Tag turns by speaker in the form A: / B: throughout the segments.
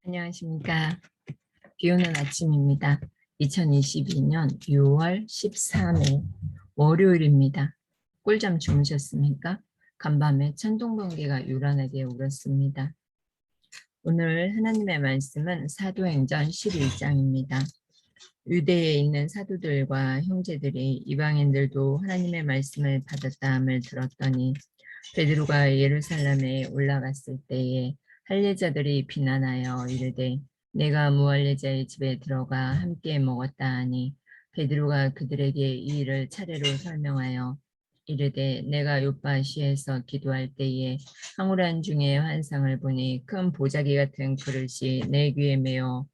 A: 안녕하십니까. 비 오는 아침입니다. 2022년 6월 13일 월요일입니다. 꿀잠 주무셨습니까? 간밤에 천둥번개가 요란하게 울었습니다. 오늘 하나님의 말씀은 사도행전 11장입니다. 유대에 있는 사도들과 형제들이 이방인들도 하나님의 말씀을 받았다함을 들었더니 베드로가 예루살렘에 올라갔을 때에 할례자들이 비난하여 이르되 내가 무할례자의 집에 들어가 함께 먹었다 하니 베드로가 그들에게 이 일을 차례로 설명하여 이르되 내가 요파시에서 기도할 때에 황홀한 중에 환상을 보니 큰 보자기 같은 그릇이 내 귀에 메어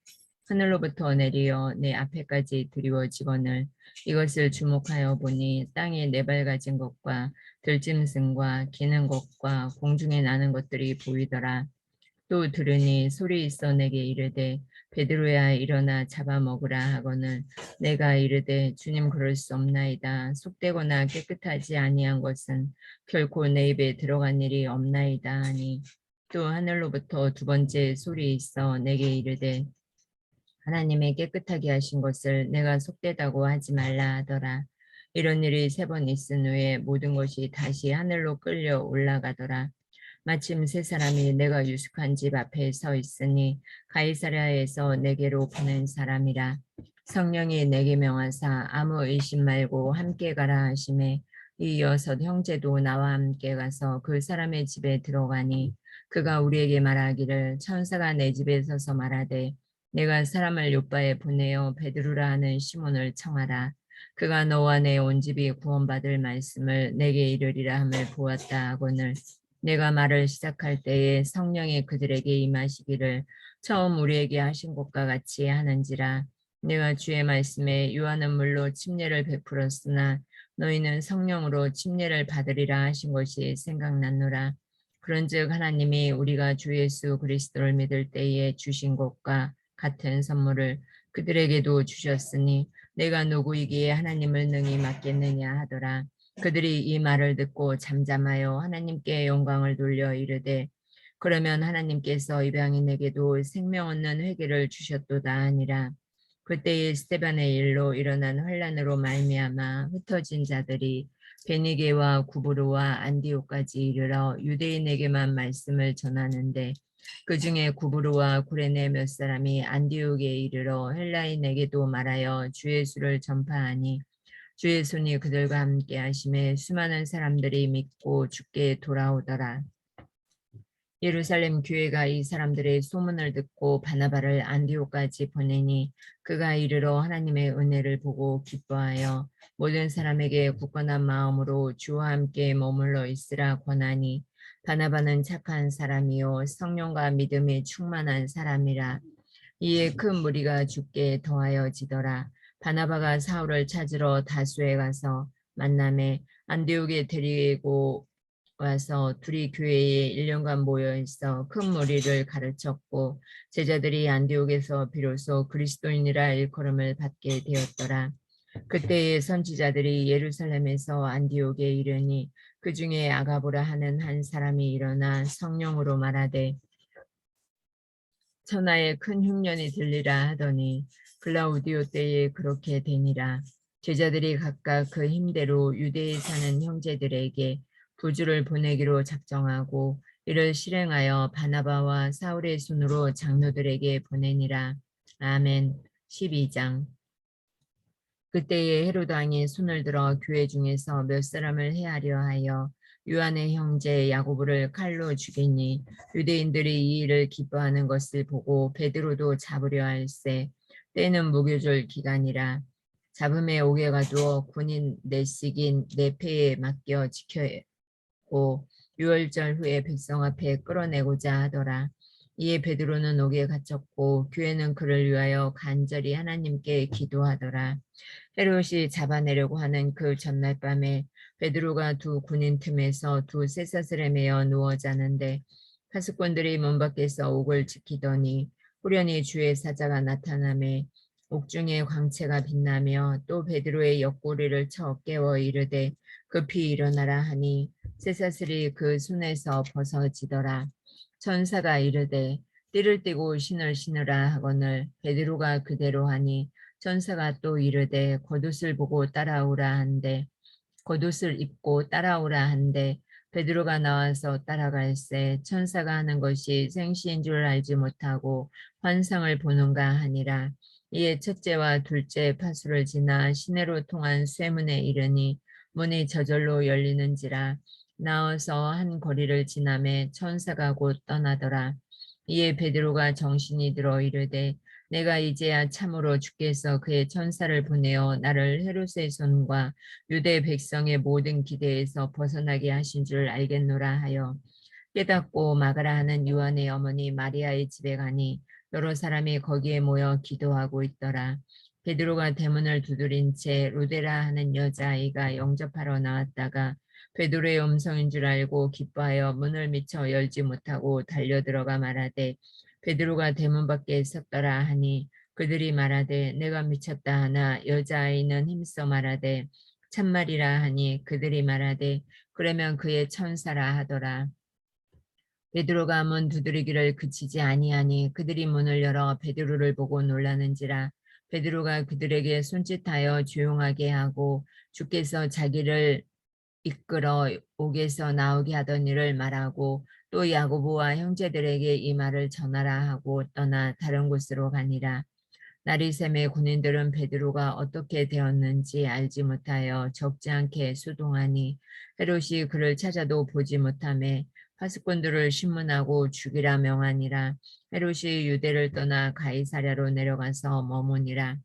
A: 하늘로부터 내리어 내 앞에까지 드리워지거늘 이것을 주목하여 보니 땅에 네발가진 것과 들짐승과 기는 것과 공중에 나는 것들이 보이더라. 또 들으니 소리 있어 내게 이르되 베드로야 일어나 잡아먹으라 하거늘 내가 이르되 주님 그럴 수 없나이다. 속되거나 깨끗하지 아니한 것은 결코 내 입에 들어간 일이 없나이다 하니 또 하늘로부터 두 번째 소리 있어 내게 이르되 하나님의 깨끗하게 하신 것을 내가 속되다고 하지 말라 하더라. 이런 일이 3번 있은 후에 모든 것이 다시 하늘로 끌려 올라가더라. 마침 3사람이 내가 유숙한 집 앞에 서 있으니 가이사랴에서 내게로 보낸 사람이라. 성령이 내게 명하사 아무 의심 말고 함께 가라 하심에 이 6 형제도 나와 함께 가서 그 사람의 집에 들어가니 그가 우리에게 말하기를 천사가 내 집에 서서 말하되 내가 사람을 요바에 보내어 베드로라 하는 시몬을 청하라. 그가 너와 내 온 집이 구원받을 말씀을 내게 이르리라 함을 보았다 하거늘 내가 말을 시작할 때에 성령이 그들에게 임하시기를 처음 우리에게 하신 것과 같이 하는지라. 내가 주의 말씀에 요한은 물로 침례를 베풀었으나 너희는 성령으로 침례를 받으리라 하신 것이 생각났노라. 그런즉 하나님이 우리가 주 예수 그리스도를 믿을 때에 주신 것과 같은 선물을 그들에게도 주셨으니 내가 누구이기에 하나님을 능히 맡겠느냐 하더라. 그들이 이 말을 듣고 잠잠하여 하나님께 영광을 돌려 이르되 그러면 하나님께서 이방인에게도 생명 얻는 회개를 주셨도다 하니라. 그때에 스데반의 일로 일어난 환란으로 말미암아 흩어진 자들이 베니게와 구브로와 안디오까지 이르러 유대인에게만 말씀을 전하는데 그 중에 구브로와 구레네 몇 사람이 안디옥에 이르러 헬라인에게도 말하여 주 예수를 전파하니 주의 손이 그들과 함께 하심에 수많은 사람들이 믿고 주께 돌아오더라. 예루살렘 교회가 이 사람들의 소문을 듣고 바나바를 안디옥까지 보내니 그가 이르러 하나님의 은혜를 보고 기뻐하여 모든 사람에게 굳건한 마음으로 주와 함께 머물러 있으라 권하니 바나바는 착한 사람이요 성령과 믿음이 충만한 사람이라. 이에 큰 무리가 주께 더하여지더라. 바나바가 사울을 찾으러 다수에 가서 만남에 안디옥에 데리고 와서 둘이 교회에 1년간 모여 있어 큰 무리를 가르쳤고 제자들이 안디옥에서 비로소 그리스도인이라 일컬음을 받게 되었더라. 그때의 선지자들이 예루살렘에서 안디옥에 이르니 그 중에 아가보라 하는 한 사람이 일어나 성령으로 말하되 천하에 큰 흉년이 들리라 하더니 글라우디오 때에 그렇게 되니라. 제자들이 각각 그 힘대로 유대에 사는 형제들에게 부주를 보내기로 작정하고 이를 실행하여 바나바와 사울의 손으로 장로들에게 보내니라. 아멘. 12장. 그때에 헤로드 왕이 손을 들어 교회 중에서 몇 사람을 해하려 하여 요한의 형제 야고보를 칼로 죽이니 유대인들이 이 일을 기뻐하는 것을 보고 베드로도 잡으려 할세. 때는 무교절 기간이라. 잡음에 옥에 가두어 군인 내식인 내패에 맡겨 지켜고 유월절 후에 백성 앞에 끌어내고자 하더라. 이에 베드로는 옥에 갇혔고 교회는 그를 위하여 간절히 하나님께 기도하더라. 헤롯이 잡아내려고 하는 그 전날 밤에 베드로가 두 군인 틈에서 두 쇠사슬에 매어 누워 자는데 파수꾼들이 문 밖에서 옥을 지키더니 후련히 주의 사자가 나타나매 옥중에 광채가 빛나며 또 베드로의 옆구리를 쳐 깨워 이르되 급히 일어나라 하니 쇠사슬이 그 손에서 벗어지더라. 천사가 이르되 띠를 띠고 신을 신으라 하거늘 베드로가 그대로 하니 천사가 또 이르되 겉옷을 보고 따라오라 한데 겉옷을 입고 따라오라 한데 베드로가 나와서 따라갈새 천사가 하는 것이 생시인 줄 알지 못하고 환상을 보는가 하니라. 이에 첫째와 둘째 파수를 지나 시내로 통한 쇠문에 이르니 문이 저절로 열리는지라. 나와서 한 거리를 지나매 천사가 곧 떠나더라. 이에 베드로가 정신이 들어 이르되 내가 이제야 참으로 주께서 그의 천사를 보내어 나를 헤롯의 손과 유대 백성의 모든 기대에서 벗어나게 하신 줄 알겠노라 하여 깨닫고 마가라 하는 요한의 어머니 마리아의 집에 가니 여러 사람이 거기에 모여 기도하고 있더라. 베드로가 대문을 두드린 채 로데라 하는 여자아이가 영접하러 나왔다가 베드로의 음성인 줄 알고 기뻐하여 문을 미처 열지 못하고 달려들어가 말하되 베드로가 대문 밖에 섰더라 하니 그들이 말하되 내가 미쳤다 하나 여자아이는 힘써 말하되 참말이라 하니 그들이 말하되 그러면 그의 천사라 하더라. 베드로가 문 두드리기를 그치지 아니하니 그들이 문을 열어 베드로를 보고 놀라는지라. 베드로가 그들에게 손짓하여 조용하게 하고 주께서 자기를 이끌어 옥에서 나오게 하던 일을 말하고 또 야고보와 형제들에게 이 말을 전하라 하고 떠나 다른 곳으로 가니라. 나리샘의 군인들은 베드로가 어떻게 되었는지 알지 못하여 적지 않게 수동하니 헤롯이 그를 찾아도 보지 못하매 파수꾼들을 신문하고 죽이라 명하니라. 헤롯이 유대를 떠나 가이사랴로 내려가서 머무니라.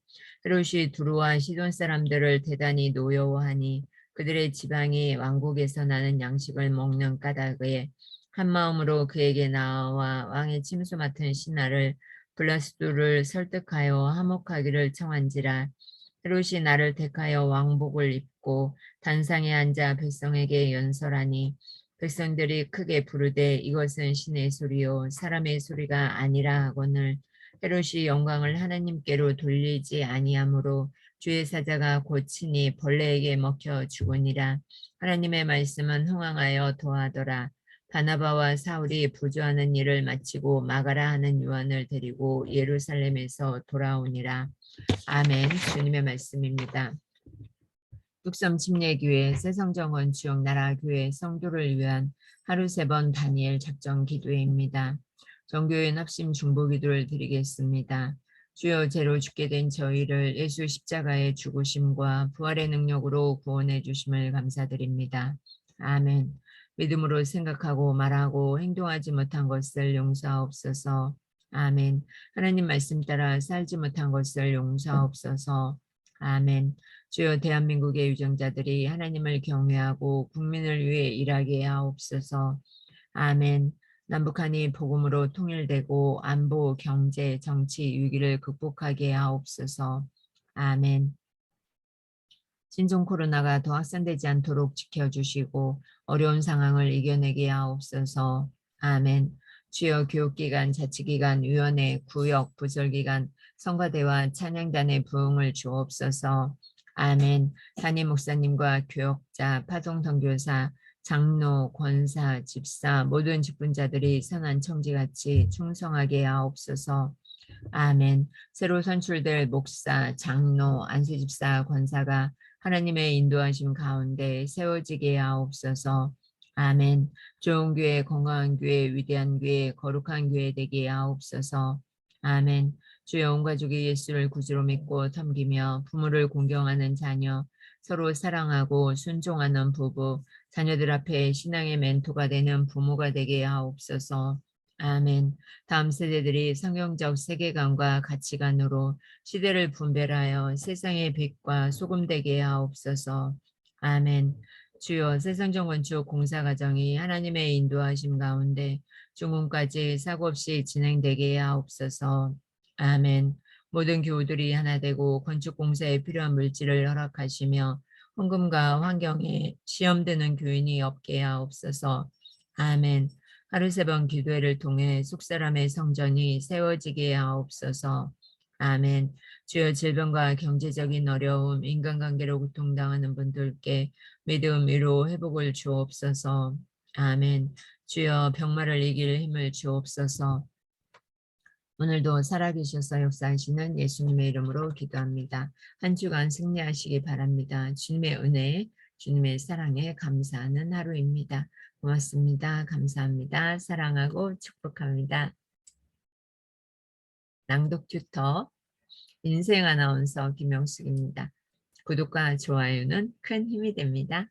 A: 헤롯이 두루와 시돈 사람들을 대단히 노여워하니 그들의 지방이 왕국에서 나는 양식을 먹는 까닭에 한마음으로 그에게 나와 왕의 침수 맡은 신하를 블라스도를 설득하여 화목하기를 청한지라. 헤롯이 나를 택하여 왕복을 입고 단상에 앉아 백성에게 연설하니 백성들이 크게 부르되 이것은 신의 소리요 사람의 소리가 아니라 하거늘 헤롯이 영광을 하나님께로 돌리지 아니하므로 주의 사자가 곧 친히 벌레에게 먹혀 죽으니라. 하나님의 말씀은 흥황하여 더하더라. 바나바와 사울이 부조하는 일을 마치고 마가라 하는 요한을 데리고 예루살렘에서 돌아오니라. 아멘. 주님의 말씀입니다. 육섬 침례교회 새성정 건축 나라교회 성도를 위한 하루 3번 다니엘 작정 기도회입니다. 정교인 합심 중보 기도를 드리겠습니다. 주여 죄로 죽게 된 저희를 예수 십자가의 죽으심과 부활의 능력으로 구원해 주심을 감사드립니다. 아멘. 믿음으로 생각하고 말하고 행동하지 못한 것을 용서하옵소서. 아멘. 하나님 말씀 따라 살지 못한 것을 용서하옵소서. 아멘. 주여 대한민국의 유정자들이 하나님을 경외하고 국민을 위해 일하게 하옵소서. 아멘. 남북한이 복음으로 통일되고 안보, 경제, 정치 위기를 극복하게 하옵소서. 아멘. 신종 코로나가 더 확산되지 않도록 지켜주시고 어려운 상황을 이겨내게 하옵소서. 아멘. 주여 교육기관, 자치기관, 위원회, 구역, 부설기관, 성가대와 찬양단의 부흥을 주옵소서. 아멘. 담임 목사님과 교역자, 파송선교사, 장로, 권사, 집사, 모든 직분자들이 선한 청지같이 충성하게 하옵소서. 아멘. 새로 선출될 목사, 장로, 안수집사, 권사가 하나님의 인도하심 가운데 세워지게 하옵소서. 아멘. 좋은 교회, 건강한 교회, 위대한 교회, 거룩한 교회 되게 하옵소서. 아멘. 주여 온 가족이 예수를 구주로 믿고 섬기며 부모를 공경하는 자녀, 서로 사랑하고 순종하는 부부, 자녀들 앞에 신앙의 멘토가 되는 부모가 되게 하옵소서. 아멘. 다음 세대들이 성경적 세계관과 가치관으로 시대를 분별하여 세상의 빛과 소금 되게 하옵소서. 아멘. 주여 세상정 건축 공사 과정이 하나님의 인도하심 가운데 중공까지 사고 없이 진행되게 하옵소서. 아멘. 모든 교우들이 하나 되고 건축 공사에 필요한 물질을 허락하시며 헌금과 환경에 시험되는 교인이 없게 하옵소서. 아멘. 하루 3번 기도회를 통해 속사람의 성전이 세워지게 하옵소서. 아멘. 주여 질병과 경제적인 어려움, 인간관계로 고통당하는 분들께 믿음, 위로, 회복을 주옵소서. 아멘. 주여 병마를 이길 힘을 주옵소서. 오늘도 살아계셔서 역사하시는 예수님의 이름으로 기도합니다. 한 주간 승리하시기 바랍니다. 주님의 은혜, 주님의 사랑에 감사하는 하루입니다. 고맙습니다. 감사합니다. 사랑하고 축복합니다. 낭독 튜터 인생 아나운서 김영숙입니다. 구독과 좋아요는 큰 힘이 됩니다.